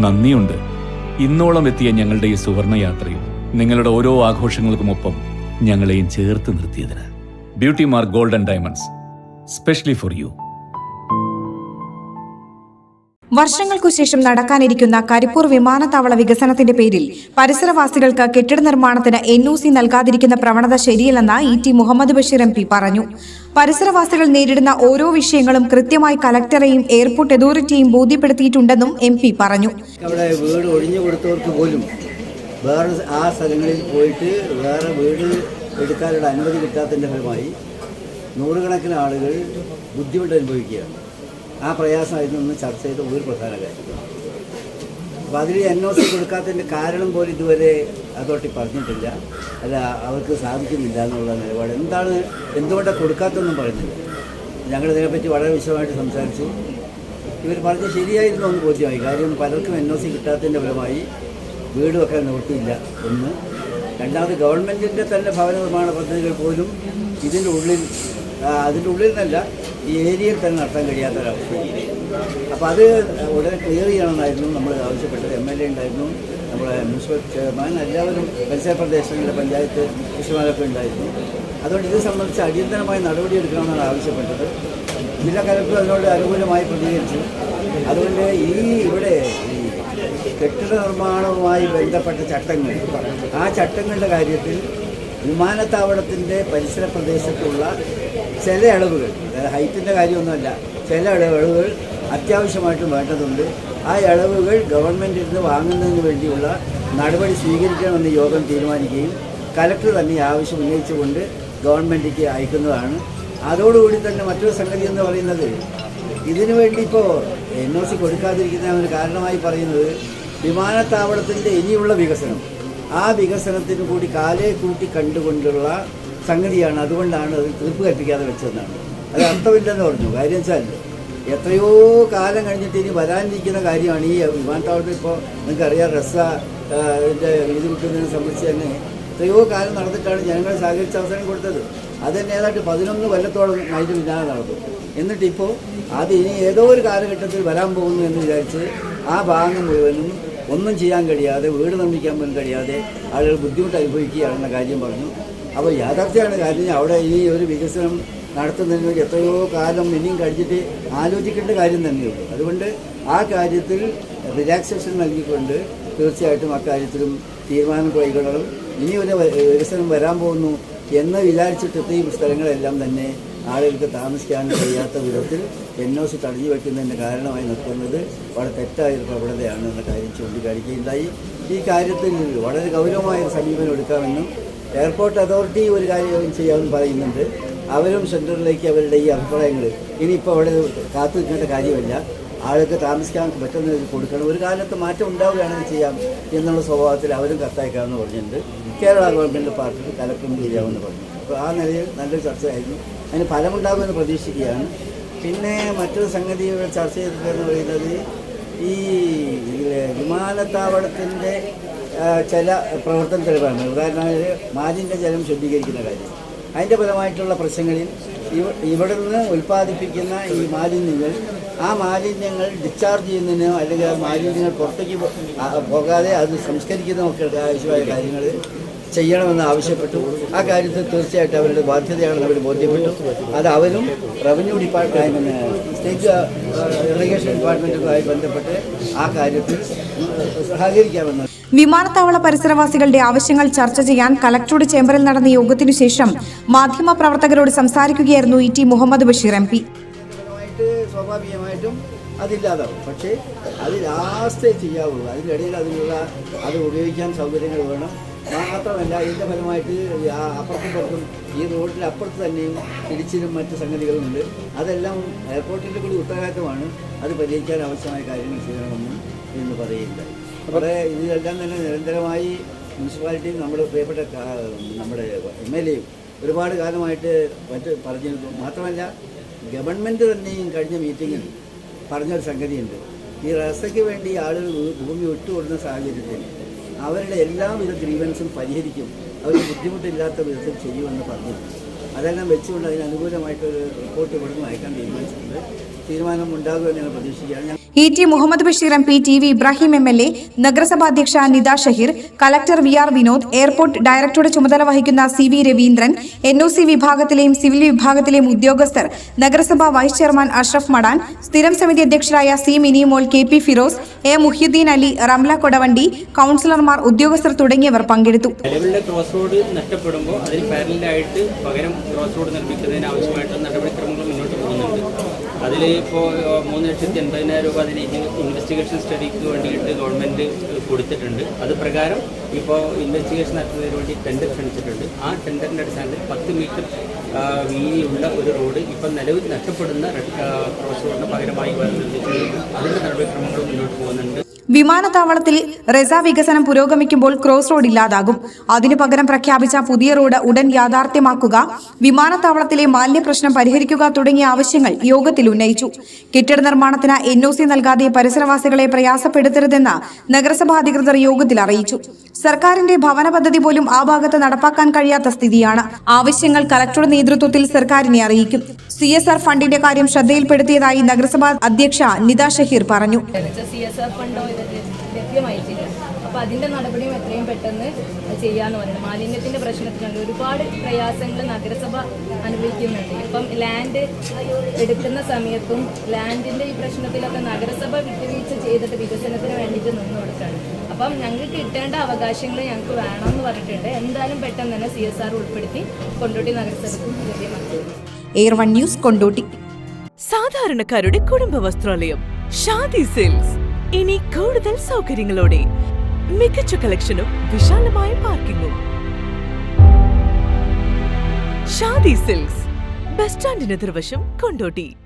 നന്ദിയുണ്ട്. ഇന്നോളം എത്തിയ ഞങ്ങളുടെ ഈ സുവർണയാത്രയിൽ നിങ്ങളുടെ ഓരോ ആഘോഷങ്ങൾക്കുമൊപ്പം ഞങ്ങളെയും ചേർത്ത് നിർത്തിയതിന്. Beauty mark gold and diamonds, specially for you. വർഷങ്ങൾക്കു ശേഷം നടക്കാനിരിക്കുന്ന കരിപ്പൂർ വിമാനത്താവള വികസനത്തിന്റെ പേരിൽ പരിസരവാസികൾക്ക് കെട്ടിട നിർമ്മാണത്തിന് NOC നൽകാതിരിക്കുന്ന പ്രവണത ശരിയല്ലെന്ന് ET മുഹമ്മദ് ബഷീർ MP പറഞ്ഞു. പരിസരവാസികൾ നേരിടുന്ന ഓരോ വിഷയങ്ങളും കൃത്യമായി കലക്ടറെയും എയർപോർട്ട് അതോറിറ്റിയെയും ബോധ്യപ്പെടുത്തിയിട്ടുണ്ടെന്നും MP പറഞ്ഞു. അവിടെ വീട് ഒഴിഞ്ഞു കൊടുത്തവർക്ക് പോലും വേറെ ആ സ്ഥലങ്ങളിൽ പോയിട്ട് വേറെ വീട് എടുക്കാനുള്ള അനുമതി കിട്ടാത്തതിൻ്റെ ഫലമായി നൂറുകണക്കിന് ആളുകൾ ബുദ്ധിമുട്ട് അനുഭവിക്കുകയാണ്. ആ പ്രയാസമായിരുന്നു ഇന്ന് ചർച്ച ചെയ്ത ഒരു പ്രധാന കാര്യം. അപ്പോൾ അതിൽ NOC കൊടുക്കാത്തതിൻ്റെ കാരണം പോലും ഇതുവരെ അതോട്ടി പറഞ്ഞിട്ടില്ല. അല്ല, അവർക്ക് സാധിക്കുന്നില്ല എന്നുള്ള നിലപാട്. എന്തുകൊണ്ടാണ് കൊടുക്കാത്തതെന്നും പറയുന്നില്ല. ഞങ്ങളിതിനെപ്പറ്റി വളരെ വിശദമായിട്ട് സംസാരിച്ചു. ഇവർ പറഞ്ഞ് ശരിയായിരുന്നു എന്ന് ബോധ്യമായി. കാര്യം പലർക്കും NOC കിട്ടാത്തതിൻ്റെ ഫലമായി വീട് വെക്കാൻ നിവൃത്തിയില്ല. ഒന്ന്. രണ്ടാമത് ഗവൺമെൻറ്റിൻ്റെ തന്നെ ഭവന നിർമ്മാണ പദ്ധതികൾ പോലും അതിൻ്റെ ഉള്ളിൽ നിന്നല്ല, ഈ ഏരിയയിൽ തന്നെ നടത്താൻ കഴിയാത്ത ഒരവസ്ഥ. അപ്പോൾ അത് ഉടനെ ക്ലിയർ ചെയ്യണമെന്നായിരുന്നു നമ്മൾ ആവശ്യപ്പെട്ടത്. MLA ഉണ്ടായിരുന്നു, നമ്മുടെ മുനിസിപ്പൽ ചെയർമാൻ, എല്ലാവരും പരിസര പ്രദേശങ്ങളിലെ പഞ്ചായത്ത് കൃഷിമാരൊക്കെ ഉണ്ടായിരുന്നു. അതുകൊണ്ട് ഇത് സംബന്ധിച്ച് അടിയന്തരമായി നടപടിയെടുക്കണമെന്നാണ് ആവശ്യപ്പെട്ടത്. ജില്ലാ കലക്ടർ അതിനോട് അനുകൂലമായി പ്രതികരിച്ചു. അതുകൊണ്ട് ഇവിടെ ഈ കെട്ടിട നിർമ്മാണവുമായി ബന്ധപ്പെട്ട ചട്ടങ്ങൾ, ആ ചട്ടങ്ങളുടെ കാര്യത്തിൽ വിമാനത്താവളത്തിൻ്റെ പരിസര പ്രദേശത്തുള്ള ചില ഇളവുകൾ, ഹൈറ്റിൻ്റെ കാര്യമൊന്നുമല്ല, ചില ഇളവുകൾ അത്യാവശ്യമായിട്ടും വേണ്ടതുണ്ട്. ആ ഇളവുകൾ ഗവൺമെൻറ്റിൽ നിന്ന് വാങ്ങുന്നതിന് വേണ്ടിയുള്ള നടപടി സ്വീകരിക്കണമെന്ന് യോഗം തീരുമാനിക്കുകയും കലക്ടർ തന്നെ ആവശ്യം ഉന്നയിച്ചുകൊണ്ട് ഗവൺമെൻറ്റിക്ക് അയക്കുന്നതാണ്. അതോടുകൂടി തന്നെ മറ്റൊരു സംഗതി എന്ന് പറയുന്നത്, ഇതിനു വേണ്ടി ഇപ്പോൾ NOC കൊടുക്കാതിരിക്കുന്നതിന് കാരണമായി പറയുന്നത് വിമാനത്താവളത്തിൻ്റെ ഇനിയുള്ള വികസനം, ആ വികസനത്തിന് കൂടി കാലേ കൂട്ടി കണ്ടുകൊണ്ടുള്ള സംഗതിയാണ്. അതുകൊണ്ടാണ് അത് തീർപ്പ് കൽപ്പിക്കാതെ വെച്ചതെന്നാണ്. അത് അർത്ഥമില്ലെന്ന് പറഞ്ഞു. കാര്യം വെച്ചാൽ എത്രയോ കാലം കഴിഞ്ഞിട്ട് ഇനി വരാനിരിക്കുന്ന കാര്യമാണ് ഈ വിമാനത്താവളത്തിൽ. ഇപ്പോൾ നിങ്ങൾക്കറിയാം, ഇതിൻ്റെ വീതി കിട്ടുന്നതിനെ സംബന്ധിച്ച് തന്നെ എത്രയോ കാലം നടന്നിട്ടാണ് ജനങ്ങൾ സഹകരിച്ച് അവസരം കൊടുത്തത്. അത് തന്നെ ഏതാണ്ട് 11 കൊല്ലത്തോളം അതിൻ്റെ പിന്നാലെ നടന്നു. എന്നിട്ടിപ്പോൾ അത് ഇനി ഏതോ ഒരു കാലഘട്ടത്തിൽ വരാൻ പോകുന്നു എന്ന് വിചാരിച്ച് ആ ഭാഗം മുഴുവനും ഒന്നും ചെയ്യാൻ കഴിയാതെ, വീട് നിർമ്മിക്കാൻ പോലും കഴിയാതെ ആളുകൾ ബുദ്ധിമുട്ട് അനുഭവിക്കുകയാണെന്ന കാര്യം പറഞ്ഞു. അപ്പോൾ യാഥാർത്ഥ്യമാണ്. കാര്യം അവിടെ ഇനി ഒരു വികസനം നടത്തുന്നതിന് വേണ്ടി എത്രയോ കാലം ഇനിയും കഴിഞ്ഞിട്ട് ആലോചിക്കേണ്ട കാര്യം തന്നെയുള്ളൂ. അതുകൊണ്ട് ആ കാര്യത്തിൽ റിലാക്സേഷൻ നൽകിക്കൊണ്ട് തീർച്ചയായിട്ടും അക്കാര്യത്തിലും തീരുമാനം കൈക്കൊള്ളണം. ഇനി ഒരു വികസനം വരാൻ പോകുന്നു എന്ന് വിചാരിച്ചിട്ട് ഈ സ്ഥലങ്ങളെല്ലാം തന്നെ ആളുകൾക്ക് താമസിക്കാൻ കഴിയാത്ത വിധത്തിൽ NOC തടഞ്ഞു വയ്ക്കുന്നതിൻ്റെ കാരണമായി നിൽക്കുന്നത് വളരെ തെറ്റായൊരു പ്രവണതയാണ് എന്ന കാര്യം ചൂണ്ടിക്കാണിക്കുകയുണ്ടായി. ഈ കാര്യത്തിൽ വളരെ ഗൗരവമായൊരു സമീപനം എടുക്കാമെന്നും എയർപോർട്ട് അതോറിറ്റി ഒരു കാര്യം ചെയ്യാമെന്ന് പറയുന്നുണ്ട്. അവരും സെൻറ്ററിലേക്ക് അവരുടെ ഈ അഭിപ്രായങ്ങൾ ഇനിയിപ്പോൾ അവിടെ കാത്തു നിൽക്കേണ്ട കാര്യമല്ല, ആൾക്ക് താമസിക്കാൻ പറ്റുന്ന കൊടുക്കണം. ഒരു കാലത്ത് മാറ്റം ഉണ്ടാവുകയാണെങ്കിൽ ചെയ്യാം എന്നുള്ള സ്വഭാവത്തിൽ അവരും കത്തയക്കാമെന്ന് പറഞ്ഞിട്ടുണ്ട്. കേരള ഗവൺമെൻറ് പാർട്ടിക്ക് കലക്ടറും ചെയ്യാമെന്ന് പറഞ്ഞു. അപ്പോൾ ആ നിലയിൽ നല്ലൊരു ചർച്ചയായിരുന്നു. അതിന് ഫലമുണ്ടാകുമെന്ന് പ്രതീക്ഷിക്കുകയാണ്. പിന്നെ മറ്റൊരു സംഗതി ചർച്ച ചെയ്തിട്ടെന്ന് പറയുന്നത്, ഈ വിമാനത്താവളത്തിൻ്റെ ചില പ്രവർത്തനത്തിലാണ്. ഉദാഹരണമായിട്ട് മാലിന്യജലം ശുദ്ധീകരിക്കുന്ന കാര്യം, അതിൻ്റെ ഫലമായിട്ടുള്ള പ്രശ്നങ്ങളിൽ ഇവിടെ നിന്ന് ഉൽപ്പാദിപ്പിക്കുന്ന ഈ മാലിന്യങ്ങൾ, ആ മാലിന്യങ്ങൾ ഡിസ്ചാർജ് ചെയ്യുന്നതിനോ അല്ലെങ്കിൽ ആ മാലിന്യങ്ങൾ പുറത്തേക്ക് പോകാതെ അത് സംസ്കരിക്കുന്നതൊക്കെ ആവശ്യമായ കാര്യങ്ങൾ ചെയ്യണമെന്ന് ആവശ്യപ്പെട്ടു. ആ കാര്യത്തിൽ തീർച്ചയായിട്ടും അവരുടെ ബാധ്യതയാണെന്ന് അവർ ബോധ്യപ്പെട്ടു. അത് അവരും റവന്യൂ ഡിപ്പാർട്ട്മെൻറ്റ്, സ്റ്റേറ്റ് ഇറിഗേഷൻ ഡിപ്പാർട്ട്മെൻറ്റുമായി ബന്ധപ്പെട്ട് ആ കാര്യത്തിൽ സഹകരിക്കാമെന്ന്. വിമാനത്താവള പരിസരവാസികളുടെ ആവശ്യങ്ങൾ ചർച്ച ചെയ്യാൻ കലക്ടറുടെ ചേംബറിൽ നടന്ന യോഗത്തിനു ശേഷം മാധ്യമപ്രവർത്തകരോട് സംസാരിക്കുകയായിരുന്നു ET മുഹമ്മദ് ബഷീർ MP. സ്വാഭാവികമായിട്ടും അതില്ലാതാവും. പക്ഷേ അത് ലാസ്റ്റേ ചെയ്യാവുള്ളൂ. അതിനിടയിൽ അത് ഉപയോഗിക്കാൻ സൗകര്യങ്ങൾ വേണം. മാത്രമല്ല, ഇതിൻ്റെ ഫലമായിട്ട് അപ്പുറത്തും പുറത്തും ഈ റോഡിൻ്റെ അപ്പുറത്ത് തന്നെയും ഇടിച്ചിലും മറ്റ് സംഗതികളുമുണ്ട്. അതെല്ലാം എയർപോർട്ടിൻ്റെ കൂടി ഉത്തരവാദിത്തമാണ്. അത് പരിഹരിക്കാൻ ആവശ്യമായ കാര്യങ്ങൾ ചെയ്യണമെന്നും എന്ന് പറയുന്നില്ല. അവിടെ ഇതിലെല്ലാം തന്നെ നിരന്തരമായി മുനിസിപ്പാലിറ്റിയും നമ്മുടെ പ്രിയപ്പെട്ട നമ്മുടെ MLA ഒരുപാട് കാലമായിട്ട് പറഞ്ഞിരുന്നു. മാത്രമല്ല, ഗവൺമെൻറ് തന്നെയും കഴിഞ്ഞ മീറ്റിങ്ങിൽ പറഞ്ഞൊരു സംഗതിയുണ്ട്. ഈ റസയ്ക്ക് വേണ്ടി ആളുകൾ ഭൂമി വിട്ടുകൊടുക്കുന്ന സാഹചര്യത്തിൽ അവരുടെ എല്ലാവിധ ഗ്രീവൻസും പരിഹരിക്കും, അവർ ബുദ്ധിമുട്ടില്ലാത്ത വിധത്തിൽ ചെയ്യുമെന്ന് പറഞ്ഞിട്ടുണ്ട്. അതെല്ലാം വെച്ചുകൊണ്ട് അതിന് അനുകൂലമായിട്ടൊരു റിപ്പോർട്ട് ഇവിടുന്ന് അയക്കാൻ തീരുമാനിച്ചിട്ടുണ്ട്. തീരുമാനം ഉണ്ടാകുമെന്ന് ഞങ്ങൾ പ്രതീക്ഷിക്കുകയാണ്. ET Muhammad Basheer MP, TV Ibrahim MLA, നഗരസഭാ അധ്യക്ഷ Nitha Shaheer, collector VR Vinod, airport ഡയറക്ടറുടെ ചുമതല വഹിക്കുന്ന CV രവീന്ദ്രൻ, NOC വിഭാഗത്തിലെയും സിവിൽ വിഭാഗത്തിലെയും ഉദ്യോഗസ്ഥർ, നഗരസഭാ വൈസ് ചെയർമാൻ അഷ്റഫ് മടാൻ, സ്ഥിരം സമിതി അധ്യക്ഷരായ C Minimol, KP Firoz, A Muhiyuddin Ali, Ramla Kodavandi, കൌൺസിലർമാർ, ഉദ്യോഗസ്ഥർ തുടങ്ങിയവർ പങ്കെടുത്തു. നിലവിലെ ക്രോസ് റോഡ് നഷ്ടപ്പെടുമ്പോൾ അതിന് പാരലായിട്ട് പകരം ക്രോസ് റോഡ് നിർമ്മിക്കുന്നതിന് ആവശ്യമായിട്ടുള്ള നടപടിക്രമങ്ങൾ മുന്നോട്ട് പോകുന്നുണ്ട്. അതിൽ ഇപ്പോൾ 3,80,000 രൂപ അതിന് ഇൻവെസ്റ്റിഗേഷൻ സ്റ്റഡിക്ക് വേണ്ടിയിട്ട് ഗവൺമെൻറ് കൊടുത്തിട്ടുണ്ട്. അത് പ്രകാരം ഇപ്പോൾ ഇൻവെസ്റ്റിഗേഷൻ നടത്തുന്നതിന് വേണ്ടി ടെൻഡർ ക്ഷണിച്ചിട്ടുണ്ട്. ആ ടെൻഡറിൻ്റെ അടിസ്ഥാനത്തിൽ 10 മീറ്റർ വീതിയുള്ള ഒരു റോഡ് ഇപ്പം നിലവിൽ നഷ്ടപ്പെടുന്ന ക്രോസ് റോഡിന് പകരമായി നിർമ്മിച്ചിട്ടുണ്ട്. അതിൻ്റെ നടപടിക്രമങ്ങൾ മുന്നോട്ട് പോകുന്നുണ്ട്. വിമാനത്താവളത്തിൽ റെസ വികസനം പുരോഗമിക്കുമ്പോൾ ക്രോസ് റോഡ് ഇല്ലാതാകും. അതിനു പകരം പ്രഖ്യാപിച്ച പുതിയ റോഡ് ഉടൻ യാഥാർത്ഥ്യമാക്കുക, വിമാനത്താവളത്തിലെ മാലിന്യ പ്രശ്നം പരിഹരിക്കുക തുടങ്ങിയ ആവശ്യങ്ങൾ യോഗത്തിൽ ഉന്നയിച്ചു. കെട്ടിട നിർമ്മാണത്തിന് NOC നൽകാതെ പരിസരവാസികളെ പ്രയാസപ്പെടുത്തരുതെന്ന് നഗരസഭാ അധികൃതർ യോഗത്തിൽ അറിയിച്ചു. സർക്കാരിന്റെ ഭവന പദ്ധതി പോലും ആ ഭാഗത്ത് നടപ്പാക്കാൻ കഴിയാത്ത സ്ഥിതിയാണ്. ആവശ്യങ്ങൾ കളക്ടറുടെ നേതൃത്വത്തിൽ സർക്കാരിനെ അറിയിക്കും. CSR ഫണ്ടിന്റെ കാര്യം ശ്രദ്ധയിൽപ്പെടുത്തിയതായി നഗരസഭാ അധ്യക്ഷ നിത ഷഹീർ പറഞ്ഞു. CSR ഫണ്ടോ ലഭ്യമായിട്ടില്ല. അപ്പോൾ അതിൻ്റെ നടപടിയും എത്രയും പെട്ടെന്ന് ചെയ്യാമെന്ന് പറയുന്നത്. മാലിന്യത്തിൻ്റെ പ്രശ്നത്തിനുണ്ട് ഒരുപാട് പ്രയാസങ്ങൾ നഗരസഭ അനുഭവിക്കുന്നുണ്ട്. ഇപ്പം ലാൻഡ് എടുക്കുന്ന സമയത്തും ലാൻഡിൻ്റെ ഈ പ്രശ്നത്തിലൊക്കെ നഗരസഭ വിട്ടുവീഴ്ച ചെയ്തിട്ട് വികസനത്തിന് വേണ്ടിയിട്ട് നിന്ന് കൊടുക്കുകയാണ്. അപ്പം ഞങ്ങൾക്ക് കിട്ടേണ്ട അവകാശങ്ങൾ ഞങ്ങൾക്ക് വേണമെന്ന് പറഞ്ഞിട്ടുണ്ട്. എന്തായാലും പെട്ടെന്ന് തന്നെ CSR ഉൾപ്പെടുത്തി കൊണ്ടോട്ടി നഗരസഭയ്ക്ക് ലഭ്യമാക്കും. Air1 news, Kondotty. സാധാരണക്കാരുടെ കുടുംബ വസ്ത്രാലയം ഷാദി സിൽക്സ് ഇനി കൂടുതൽ സൗകര്യങ്ങളോടെ മികച്ച കളക്ഷനും വിശാലമായ പാർക്കിങ്ങും. ഷാദി സിൽക്സ്, ബസ് സ്റ്റാൻഡിന് എതിർവശം, കൊണ്ടോട്ടി.